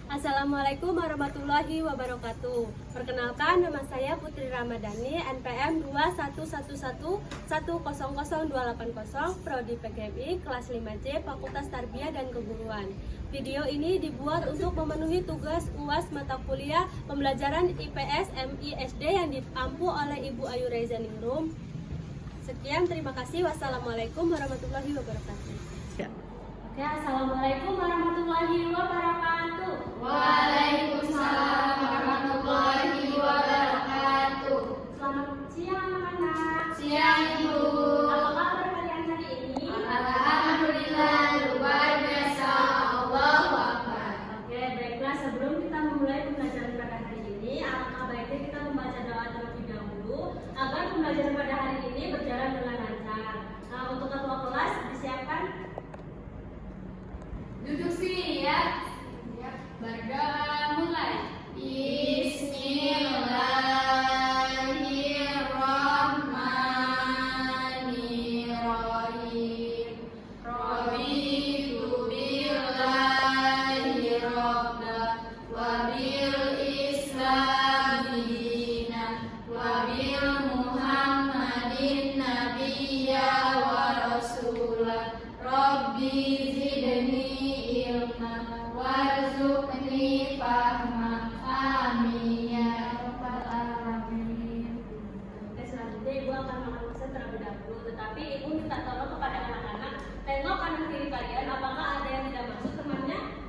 Assalamualaikum warahmatullahi wabarakatuh. Perkenalkan, nama saya Putri Ramadhani, NPM 21111002080, Prodi PGMI, kelas 5C, Fakultas Tarbiyah dan Keguruan. Video ini dibuat untuk memenuhi tugas UAS mata kuliah pembelajaran IPS MI SD yang diampu oleh Ibu Ayu Reza Ningrum. Sekian, terima kasih. Wassalamualaikum warahmatullahi wabarakatuh. Oke, assalamualaikum warahmatullahi wabarakatuh. Waalaikumsalam warahmatullahi wabarakatuh. Selamat siang anak-anak. Siang Ibu. Apa kabar kalian hari ini? Alhamdulillah luar biasa. Allahu Akbar. Oke, baiklah, sebelum kita memulai pembelajaran pada hari ini, alangkah baiknya kita membaca doa terlebih dahulu agar pembelajaran pada hari ini berjalan dengan lancar. Nah, untuk ketua kelas disiapkan. Duduk sini ya. Berdoa mulai. Bismillahirrahmanirrahim. Raditu billahi rabba wa bil islami dinan wa bil muhammadin nabiyya wa rasulah. Rabbi zidni ilma warzuqni fahma. Amin ya rabbal alamin. Oke, selanjutnya Ibu akan mengajukan terlebih dahulu, tetapi Ibu minta tolong kepada anak-anak, tengok kanan kiri kalian, apakah ada yang tidak masuk temannya?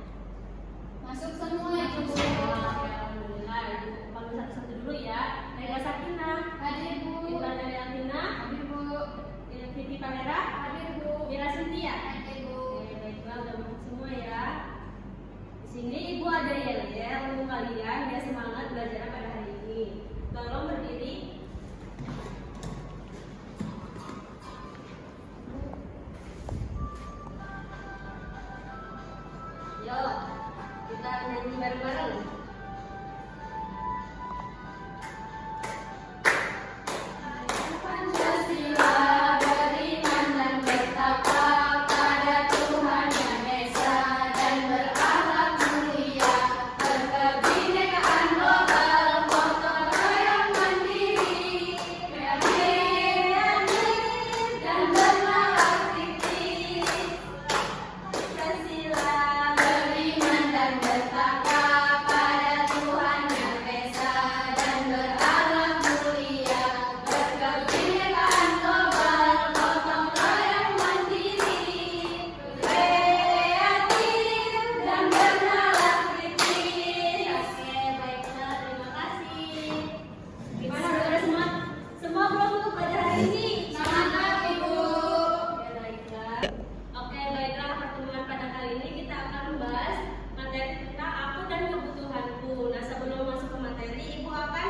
Masuk semua Ibu. Alhamdulillah, Ibu panggil satu-satu dulu ya. Naya Sakina, Hadir Bu. Intan Naya Altina, Hadir Bu. Vivi Panera, Hadir Bu. Mira Cynthia. Hadir Bu. Oke, baiklah, udah masuk semua ya. Di sini Ibu ada yel-yel untuk kalian biar semangat belajar pada hari ini. Tolong berdiri. Yuk, kita nyanyi bareng-bareng. Pancasila beriman dan bertakwa pada Tuhan Yang Esa dan berakhlak mulia, berkebinekaan global, gotong royong mandiri, kreatif dan bernalar kritis. Pancasila beriman dan bertakwa pada Tuhan Yang Esa dan berakhlak mulia, berkebinekaan global, gotong royong mandiri, kreatif dan bernalar kritis. Oke, baiklah, terima kasih. Gimana, udah semua? Semua belum untuk belajar hari ini? Semangat Ibu. Oke, baiklah. Oke, baiklah, pertemuan pada kali ini kita akan membahas materi tentang aku dan kebutuhanku. Nah, sebelum masuk ke materi, Ibu akan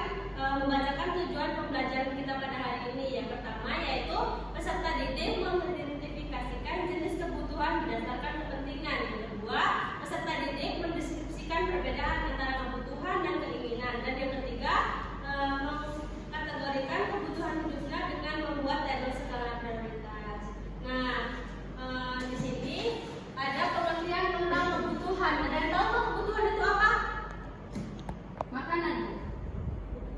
membacakan tujuan pembelajaran kita pada hari ini. Yang pertama yaitu peserta didik mengidentifikasikan jenis kebutuhan berdasarkan kepentingan. Yang kedua, peserta didik mendeskripsikan perbedaan antara kebutuhan dan keinginan. Dan yang ketiga, mengkategorikan kebutuhan hidupnya dengan membuat label skala prioritas. Nah, di sini ada pengertian tentang kebutuhan. Ada yang tahu nggak kebutuhan itu apa? Makanan.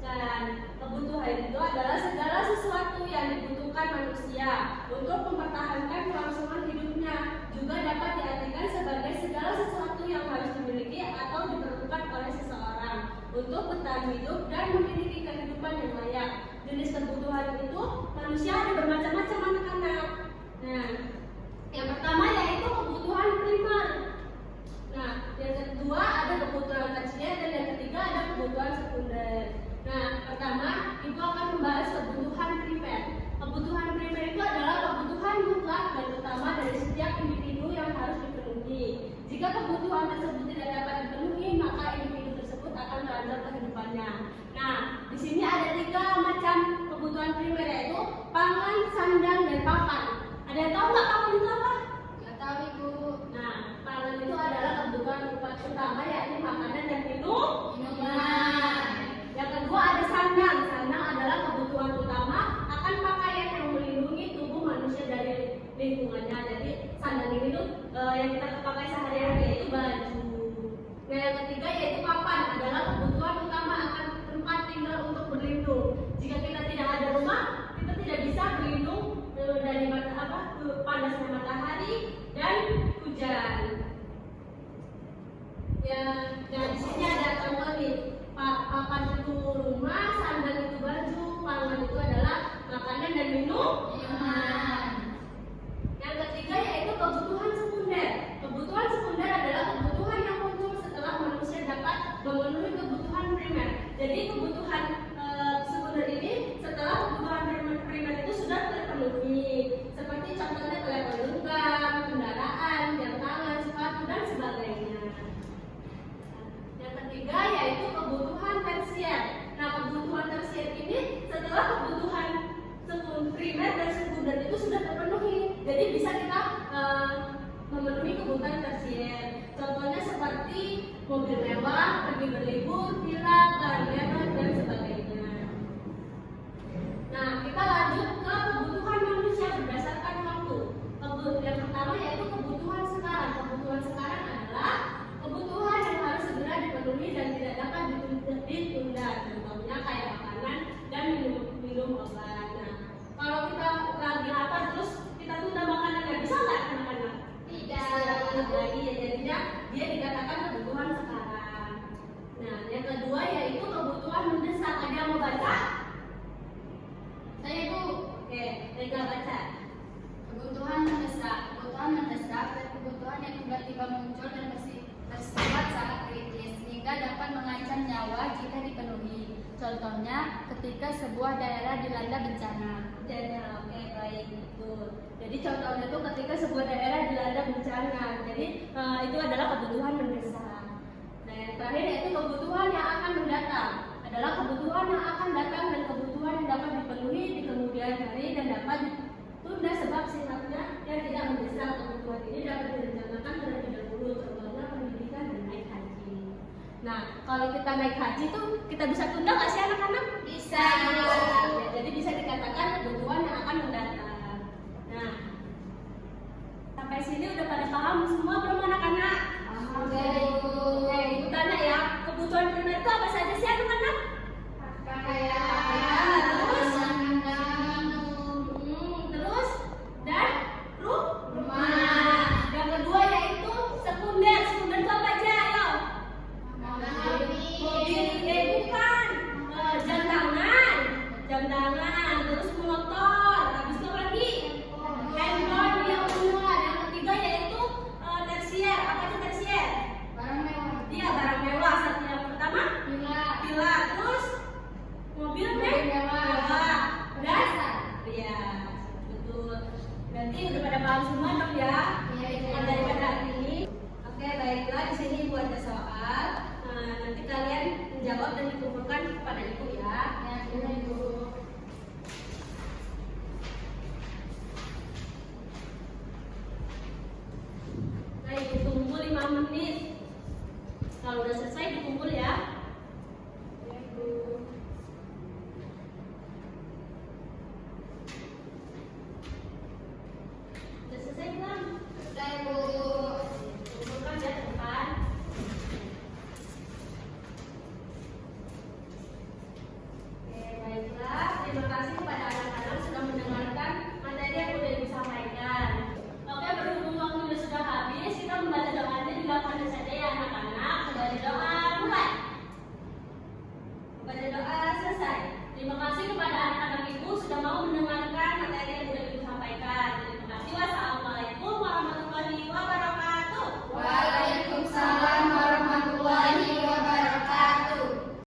Dan kebutuhan itu adalah segala sesuatu yang dibutuhkan manusia untuk mempertahankan kelangsungan hidupnya. Juga dapat diartikan sebagai segala sesuatu yang harus dimiliki atau diperlukan oleh seseorang untuk bertahan hidup dan memiliki kehidupan yang layak. Jenis kebutuhan itu manusia ada bermacam-macam anak-anak. Nah, yang pertama yaitu kebutuhan primer. Nah, yang kedua ada kebutuhan tersier dan yang ketiga ada kebutuhan sekunder. Nah, pertama Ibu akan membahas kebutuhan primer. Kebutuhan primer itu adalah kebutuhan mutlak dan utama dari setiap individu yang harus dipenuhi. Jika kebutuhan tersebut tidak dapat dipenuhi, maka individu tersebut akan terancam kehidupannya. Nah, di sini ada 3 macam kebutuhan primer, yaitu pangan, sandang, dan papan. Ada yang tahu nggak pangan itu apa? Nggak tahu Ibu. Nah, pangan itu adalah kebutuhan utama, yakni makanan dan minuman. Yang kedua ada sandang. Sandang adalah kebutuhan utama akan pakaian yang melindungi tubuh manusia dari lingkungannya. Jadi sandang ini tuh yang kita pakai sehari-hari yaitu baju. Nah, yang ketiga Ya, nah di sini ada contoh nih. Papan itu rumah, sandal itu baju, pangan itu adalah makanan dan Minuman. Yang ketiga yaitu kebutuhan sekunder. Kebutuhan sekunder adalah kebutuhan yang muncul setelah manusia dapat memenuhi kebutuhan primer. Jadi kebutuhan sekunder ini setelah kebutuhan primer itu sudah terpenuhi. Seperti contohnya telepon genggam, kendaraan, jam tangan, sepatu dan sebagainya. Yang ketiga yaitu kebutuhan tersier. Nah, kebutuhan tersier ini setelah kebutuhan primer dan sekunder itu sudah terpenuhi. Jadi bisa kita memenuhi kebutuhan tersier. Contohnya seperti mobil mewah, pergi berlibur, villa, barang mewah dan sebagainya. Nah, kita lanjut ke kebutuhan manusia berdasarkan waktu. Yang pertama yaitu kebutuhan sekarang. Kebutuhan sekarang adalah kebutuhan yang harus segera dipenuhi dan tidak dapat ditunda. Contohnya kayak makanan dan minum obat. Nah, kalau kita lagi lapar terus kita tunda makanannya, bisa nggak anak-anak? Tidak. Lagi ya, jadinya dia dikatakan kebutuhan sekarang. Nah, yang kedua yaitu kebutuhan mendesak. Ada yang mau baca? Saya Bu. Oke, Rega baca. Kebutuhan mendesak. Kebutuhan mendesak dan kebutuhan yang tiba-tiba muncul dan bersifat sangat kritis sehingga dapat mengancam nyawa jika dipenuhi. Contohnya ketika sebuah daerah dilanda bencana. Oke, baik, betul. Jadi contohnya itu ketika sebuah daerah dilanda bencana. Jadi itu adalah kebutuhan mendesak. Nah, yang terakhir yaitu kebutuhan yang akan mendatang. Adalah kebutuhan yang akan datang dan kebutuhan yang dapat dipenuhi di kemudian hari dan dapat ditunda sebab sifatnya yang tidak mendesak. Kebutuhan ini dapat direncanakan terlebih dahulu. Contohnya pendidikan dan naik haji. Nah, kalau kita naik haji tuh kita bisa tunda nggak sih anak-anak? Bisa. Ya, jadi bisa dikatakan kebutuhan yang akan mendatang. Nah, sampai sini udah pada paham semua belum anak-anak? Oke, ibu tanya ya, kebutuhan primer itu apa saja sih anak-anak? Pakaian, Terus? minum, Terus? Dan? rumah, Yang kedua yaitu sekunder. Sekunder itu apa aja? Ayo. Mobil, bukan. Jam tangan. Jam tangan. Terus motor. Habis itu apa lagi? Handphone, yang benar. Yang ketiga yaitu tersier. Apa itu tersier? barang mewah, Iya, barang mewah. Satu yang pertama, villa, villa. Terus mobil mewah. Dan iya, betul. Berarti udah pada paham semua dong ya? Iya, iya. Mulai daripada hari ini. Oke, baiklah, di sini ibu ada soal. Nanti kalian menjawab dan dikumpulkan kepada ibu ya. Ya, Ibu. Nah, ibu tunggu 5 menit. Kalau udah selesai dikumpul ya. Ya, Ibu. Udah selesai belum? Sudah, Ibu. Kumpulkan ya teman. Oke, baiklah. Terima kasih kepada anak-anak sudah mendengarkan materi yang sudah disampaikan. Oke, berhubung waktunya sudah habis, kita membaca doanya dilakukan saja ya anak-anak. Membaca doa mulai. Membaca doa selesai. Terima kasih kepada anak-anak ibu sudah mau mendengar